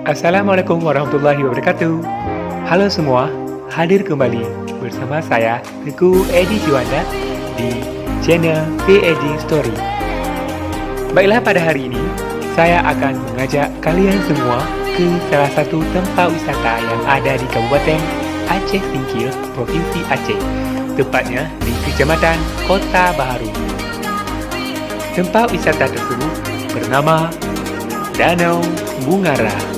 Assalamualaikum warahmatullahi wabarakatuh. Halo semua, hadir kembali bersama saya Teguh Edi Juanda di channel PED Story. Baiklah, pada hari ini saya akan mengajak kalian semua ke salah satu tempat wisata yang ada di Kabupaten Aceh Singkil, Provinsi Aceh, tepatnya di Kecamatan Kota Baharu. Tempat wisata tersebut bernama Danau Bungara.